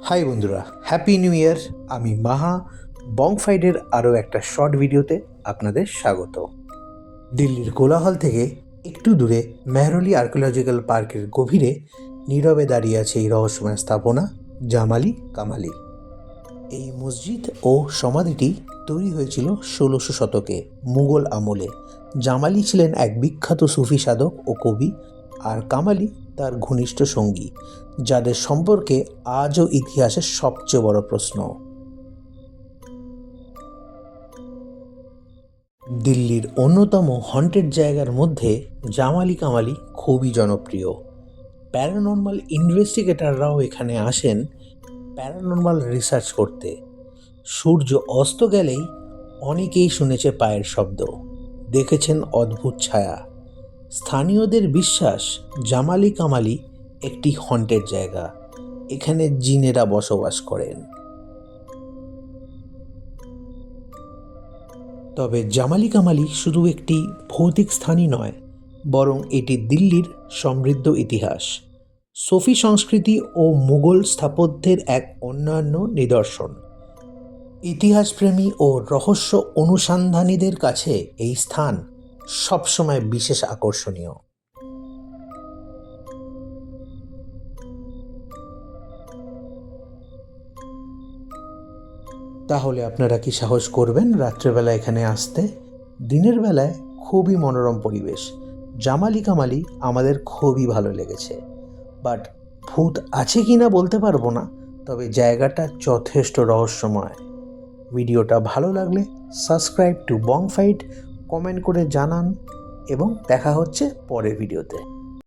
High বন্ধুরা, happy new year. আমি মাহা বংফাইডের আরও একটা শর্ট ভিডিওতে আপনাদের স্বাগত। দিল্লির কোলাহল থেকে একটু দূরে মেহরলি আর্কিওলজিক্যাল পার্কের গভীরে নীরবে দাঁড়িয়ে আছে এই রহস্যময় স্থাপনা জামালি কামালি। এই মসজিদ ও সমাধিটি তৈরি হয়েছিল ১৬০০ শতকে মুঘল আমলে। জামালি ছিলেন এক বিখ্যাত সুফি সাধক ও কবি, আর কামালি তার ঘনিষ্ঠ সঙ্গী, যাদের সম্পর্কে আজও ইতিহাসের সবচেয়ে বড় প্রশ্ন। দিল্লির অন্যতম হন্টেড জায়গার মধ্যে জামালি কামালি খুবই জনপ্রিয়। প্যারানর্মাল ইনভেস্টিগেটররাও এখানে আসেন প্যারানর্মাল রিসার্চ করতে। সূর্য অস্ত গেলেই অনেকেই শুনেছে পায়ের শব্দ, দেখেছেন অদ্ভুত ছায়া। স্থানীয়দের বিশ্বাস জামালি কামালি একটি হন্টেড জায়গা, এখানে জিনেরা বসবাস করেন। তবে জামালি কামালি শুধু একটি ভৌতিক স্থানই নয়, বরং এটি দিল্লির সমৃদ্ধ ইতিহাস, সুফি সংস্কৃতি ও মুঘল স্থাপত্যের এক অন্যান্য নিদর্শন। ইতিহাসপ্রেমী ও রহস্য অনুসন্ধানীদের কাছে এই স্থান সবসময় বিশেষ আকর্ষণীয়। তাহলে আপনারা কি সাহস করবেন রাত্রেবেলা এখানে আসতে? দিনের বেলায় খুবই মনোরম পরিবেশ। জামালি কামালি আমাদের খুবই ভালো লেগেছে, বাট ভূত আছে কি না বলতে পারবো না, তবে জায়গাটা যথেষ্ট রহস্যময়। ভিডিওটা ভালো লাগলে সাবস্ক্রাইব টু বংফাইট, কমেন্ট করে জানান, এবং দেখা হচ্ছে পরের ভিডিওতে।